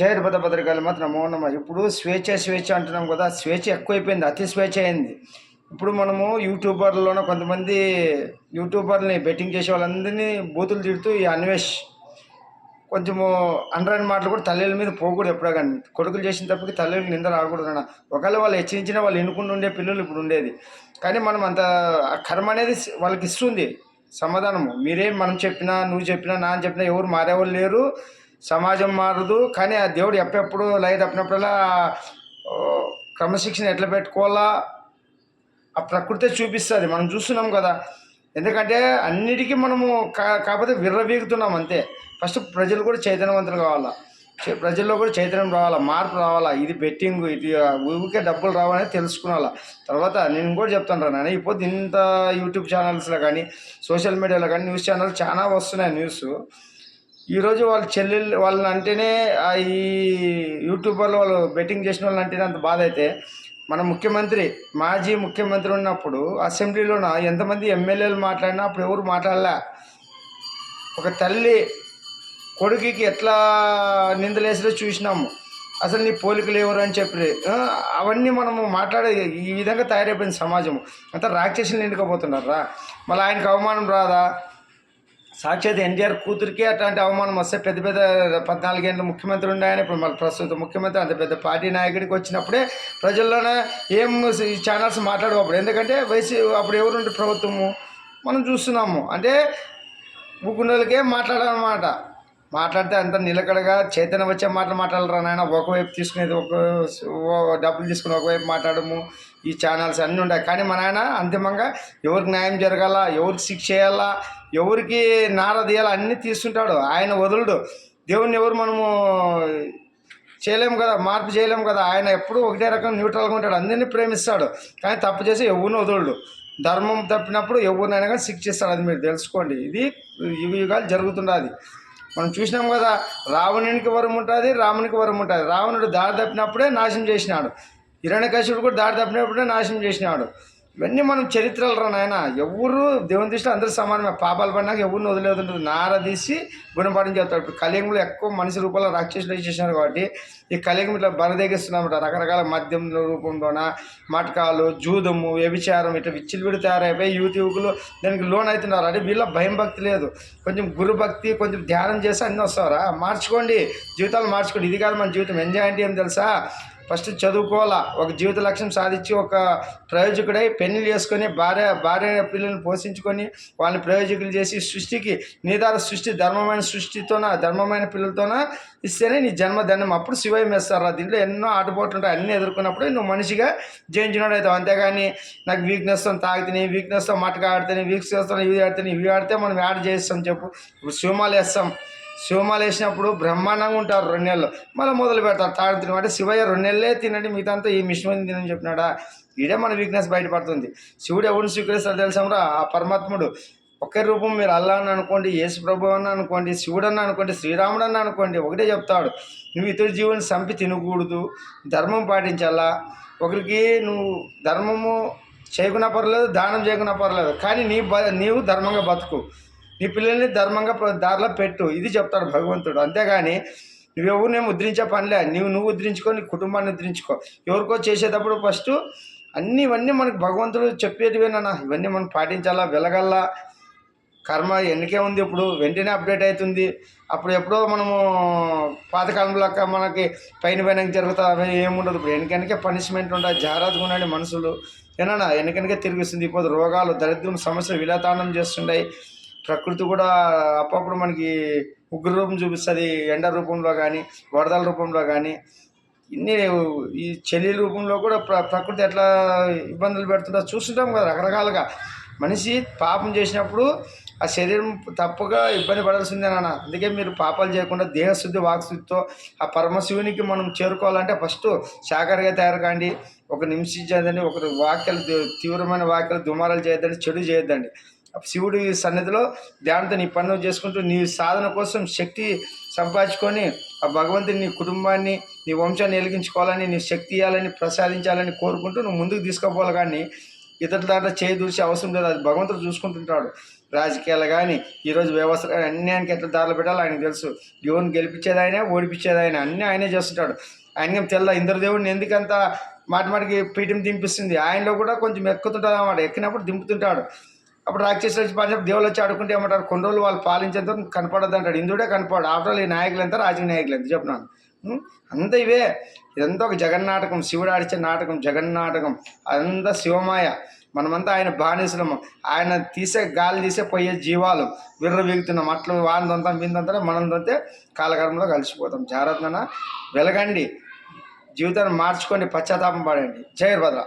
జయర్భద భద్రకాళి మాత్రం నమో నమ. ఇప్పుడు స్వేచ్ఛ అంటున్నాం కదా, స్వేచ్ఛ ఎక్కువైపోయింది, అతి స్వేచ్ఛ అయింది. ఇప్పుడు మనము యూట్యూబర్లోనే కొంతమంది యూట్యూబర్ని బెట్టింగ్ చేసే వాళ్ళందరినీ బూతులు తిడుతూ ఈ అన్వేష్ కొంచెము అండరాని మాటలు కూడా తల్లిల మీద పోకూడదు. ఎప్పుడో కానీ కొడుకులు చేసిన తప్పకి తల్లికి నింద రాకూడదు అన్న. ఒకవేళ వాళ్ళు హెచ్చరించినా వాళ్ళు ఎన్నుకుంటూ ఉండే పిల్లలు ఇప్పుడు ఉండేది. కానీ మనం అంత కర్మ అనేది వాళ్ళకి ఇస్తుంది సమాధానము. మీరేం మనం చెప్పినా, నువ్వు చెప్పినా, నాన్న చెప్పినా ఎవరు మారేవాళ్ళు లేరు, సమాజం మారదు. కానీ ఆ దేవుడు ఎప్పుడెప్పుడు లయ తప్పినప్పుడల్లా క్రమశిక్షణ ఎట్లా పెట్టుకోవాలా ఆ ప్రకృతే చూపిస్తుంది, మనం చూస్తున్నాం కదా. ఎందుకంటే అన్నిటికీ మనము కాకపోతే విర్రవీగుతున్నాం అంతే. ఫస్ట్ ప్రజలు కూడా చైతన్యవంతులు కావాలా, ప్రజల్లో కూడా చైతన్యం రావాలా, మార్పు రావాలా. ఇది బెట్టింగ్, ఇది ఊరికే డబ్బులు రావాలని తెలుసుకున్నాలా. తర్వాత నేను కూడా చెప్తాను రా నాన్న, ఇప్పుడు ఇంత యూట్యూబ్ ఛానల్స్లో కానీ సోషల్ మీడియాలో కానీ న్యూస్ ఛానల్ చాలా వస్తున్నాయి న్యూస్. ఈరోజు వాళ్ళ చెల్లెళ్ళు వాళ్ళని అంటేనే ఈ యూట్యూబర్లు వాళ్ళు బెట్టింగ్ చేసిన వాళ్ళని అంటేనే అంత బాధ అయితే, మన ముఖ్యమంత్రి మాజీ ముఖ్యమంత్రి ఉన్నప్పుడు అసెంబ్లీలోన ఎంతమంది ఎమ్మెల్యేలు మాట్లాడినా అప్పుడు ఎవరు మాట్లాడలే. ఒక తల్లి కొడుకుకి ఎట్లా నిందలేసిలో చూసినాము. అసలు నీ పోలికలు ఎవరు అని చెప్పి అవన్నీ మనము మాట్లాడే ఈ విధంగా తయారైపోయింది సమాజం అంతా. రాక్షసులు నిండుకోపోతున్నారా, మళ్ళీ ఆయనకు అవమానం రాదా? సాక్షాత్ ఎన్టీఆర్ కూతురికే అట్లాంటి అవమానం వస్తే పెద్ద పెద్ద 14 ఏళ్ళ ముఖ్యమంత్రి ఉన్నాయని, ఇప్పుడు మళ్ళీ ప్రస్తుత ముఖ్యమంత్రి అంత పెద్ద పార్టీ నాయకుడికి వచ్చినప్పుడే ప్రజల్లోనే ఏం ఛానల్స్ మాట్లాడేటప్పుడు. ఎందుకంటే వయసు అప్పుడు ఎవరుంటే ప్రభుత్వము మనం చూస్తున్నాము. అంటే ఊకున్నోళ్ళకే మాట్లాడాలన్నమాట. మాట్లాడితే అంత నిలకడగా చైతన్యం వచ్చే మాటలు మాట్లాడరా నాయన. ఒకవైపు తీసుకునేది డబ్బులు తీసుకుని ఒకవైపు మాట్లాడము, ఈ ఛానల్స్ అన్నీ ఉన్నాయి. కానీ మన ఆయన అంతిమంగా ఎవరికి న్యాయం జరగాల, ఎవరికి శిక్ష చేయాలా, ఎవరికి నార తీయాలా అన్నీ తీస్తుంటాడు. ఆయన వదులుడు. దేవుణ్ణి ఎవరు మనము చేయలేము కదా, మార్పు చేయలేము కదా. ఆయన ఎప్పుడూ ఒకటే రకం న్యూట్రల్గా ఉంటాడు, అందరినీ ప్రేమిస్తాడు. కానీ తప్పు చేసి ఎవరిని వదులుడు. ధర్మం తప్పినప్పుడు ఎవరినైనా కానీ శిక్షిస్తాడు, అది మీరు తెలుసుకోండి. ఇది యుగాలు జరుగుతుండదు. మనం చూసినాం కదా, రావణునికి వరం ఉంటుంది, రామునికి వరం ఉంటుంది. రావణుడు దారి తప్పినప్పుడే నాశనం చేసినాడు, హిరణ్యకశిపుడు కూడా దారి తప్పినప్పుడే నాశనం చేసినాడు. ఇవన్నీ మనం చరిత్రలు రా నాయన. ఎవరు దేవుని దృష్టిలో అందరూ సమానమే. పాపాలు పడినాక ఎవరిని వదిలేదుంటుంది, నారదీసి గుణపాఠం చెప్తాడు. ఇప్పుడు కలియుగంలో ఎక్కువ మనిషి రూపంలో రాక్షసులు చేసినారు కాబట్టి ఈ కలియుగం ఇట్లా బరదెగిస్తున్నామట. రకరకాల మద్యం రూపంలోన మటకాలు, జూదము, వ్యభిచారం ఇట్లా విచ్చిలు తయారైపోయి యువకులు దానికి లోన్ అవుతున్నారు. అంటే వీళ్ళ భయం భక్తి లేదు, కొంచెం గురు భక్తి, కొంచెం ధ్యానం చేసి అన్నీ వస్తారా. మార్చుకోండి, జీవితాలు మార్చుకోండి. ఇది కాదు మన జీవితం. ఎంజాయ్ అంటే ఏం తెలుసా? ఫస్ట్ చదువుకోవాలా, ఒక జీవిత లక్ష్యం సాధించి ఒక ప్రయోజకుడై పెళ్లి చేసుకొని భార్య పిల్లల్ని పోషించుకొని వాళ్ళని ప్రయోజకులు చేసి సృష్టికి నిదాన సృష్టి ధర్మమైన సృష్టితోన ధర్మమైన పిల్లలతోన ఇస్తేనే నీ జన్మధన్యం. అప్పుడు శివయం వేస్తారు. దీంట్లో ఎన్నో ఆటపోట్లు ఉంటాయి. అన్నీ ఎదుర్కొన్నప్పుడు నువ్వు మనిషిగా జయించినాడు అవుతావు. అంతేగాని నాకు వీక్నెస్తో తాగితే, వీక్నెస్తో మటక ఆడితే, వీక్నెస్తో ఇవి ఆడితే మనం యాడ్ చేస్తాం చెప్పు. ఇప్పుడు శివమాలు వేస్తాం, శివమాలు వేసినప్పుడు బ్రహ్మాండంగా ఉంటారు 2 నెలలు, మళ్ళీ మొదలు పెడతారు తాడు తినడం. అంటే శివయ్య 2 నెలలే తినండి, మిగతా అంతా ఈ మిశ్రమం తినని చెప్పినాడా? ఇదే మన వీక్నెస్ బయటపడుతుంది. శివుడు ఎవరిని స్వీకరిస్తాడు తెలుసామరా? ఆ పరమాత్ముడు. ఒకే రూపం. మీరు అల్లా అని అనుకోండి, యేసు ప్రభు అని అనుకోండి, శివుడు అని అనుకోండి, శ్రీరాముడు అని అనుకోండి, ఒకటే చెప్తాడు, నువ్వు ఇతర జీవుని చంపి తినకూడదు, ధర్మం పాటించాలా. ఒకరికి నువ్వు ధర్మము చేయకున్నా పర్లేదు, దానం చేయకున్నా పర్లేదు, కానీ నీవు ధర్మంగా బతుకు, నీ పిల్లల్ని ధర్మంగా దారిలో పెట్టు, ఇది చెప్తాడు భగవంతుడు. అంతేగాని నువ్వెవరినేం ఉద్ధరించే పనిలే. నువ్వు ఉద్ధరించుకో, నీ కుటుంబాన్ని ఉద్ధరించుకో. ఎవరికో చేసేటప్పుడు ఫస్ట్ ఇవన్నీ మనకు భగవంతుడు చెప్పేటివేనా, ఇవన్నీ మనం పాటించాలా, వెలగల్లా. కర్మ ఎన్నికే ఉంది, ఇప్పుడు వెంటనే అప్డేట్ అవుతుంది. అప్పుడు ఎప్పుడో మనము పాతకాలంలో మనకి పైన జరుగుతా ఏముండదు. ఇప్పుడు వెనకనికే పనిష్మెంట్ ఉంటుంది. జాగ్రత్తగా ఉండండి మనుషులు. ఏనా వెనకనికే తిరిగిస్తుంది. ఇప్పుడు రోగాలు, దరిద్రం, సమస్యలు విలతాండం చేస్తుంటాయి. ప్రకృతి కూడా అప్పుడప్పుడు మనకి ఉగ్ర రూపం చూపిస్తుంది, ఎండ రూపంలో కానీ, వరదల రూపంలో కానీ. ఈ చలి రూపంలో కూడా ప్రకృతి ఎట్లా ఇబ్బందులు పెడుతుందో చూస్తుంటాం కదా రకరకాలుగా. మనిషి పాపం చేసినప్పుడు ఆ శరీరం తప్పుగా ఇబ్బంది పడాల్సిందేనా. అందుకే మీరు పాపాలు చేయకుండా దేహశుద్ధి, వాక్శుద్ధితో ఆ పరమశివునికి మనం చేరుకోవాలంటే ఫస్ట్ శాఖరిగా తయారు కాండి. ఒక నిమిషం చేయదండి, ఒక తీవ్రమైన వాక్యాలు దుమారాలు చేయొద్దండి, చెడు చేయొద్దండి. శివుడి సన్నిధిలో ధ్యానంతో నీ పనులు చేసుకుంటూ నీ సాధన కోసం శక్తి సంపాదించుకొని ఆ భగవంతుని నీ కుటుంబాన్ని, నీ వంశాన్ని వెలిగించుకోవాలని, నీ శక్తి ఇవ్వాలని, ప్రసాదించాలని కోరుకుంటూ నువ్వు ముందుకు తీసుకుపోవాలి. కానీ ఇతరుల దాంట్లో చేయి దూర్చే అవసరం లేదు, అది భగవంతుడు చూసుకుంటుంటాడు. రాజకీయాలు కానీ ఈరోజు వ్యవస్థలు కానీ అన్నీ ఆయనకి ఎట్లా దారిలో పెట్టాలో ఆయనకు తెలుసు. దేవుని గెలిపించేది ఆయనే, ఓడిపించేది ఆయన, అన్నీ ఆయనే చేస్తుంటాడు. ఆయనకేం తెల్ల ఇంద్రదేవుడిని ఎందుకంత మాటిమాటికి పీఠం దింపిస్తుంది, ఆయనలో కూడా కొంచెం ఎక్కుతుంటుంది అన్నమాట. ఎక్కినప్పుడు దింపుతుంటాడు. అప్పుడు రాక్షసులు వచ్చి పాలినప్పుడు దేవుళ్ళు వచ్చి ఆడుకుంటే ఏమంటారు, కొన్ని రోజులు వాళ్ళు పాలించేంత కనపడద్దు అంటాడు. ఇంద్రుడే కనపడు. ఆఫ్టర్ ఆల్ ఈ నాయకులు ఎంత, రాజకీయ నాయకులు ఎంత చెప్తున్నాను. అంతా ఇవే. ఇదంతా ఒక జగన్నాటకం, శివుడు ఆడిచ్చే నాటకం, జగన్నాటకం. అదంతా శివమాయ. మనమంతా ఆయన బానిసలము. ఆయన తీసే గాలి తీసే పోయే జీవాలు విర్రవీగుతున్నాం. అట్లు వాందంతా మీందంతా మనందంతే కాలకర్మంలో కలిసిపోతాం. జాగ్రత్తన వెలగండి, జీవితాన్ని మార్చుకొని పశ్చాత్తాపం పడండి. జై వీరభద్ర.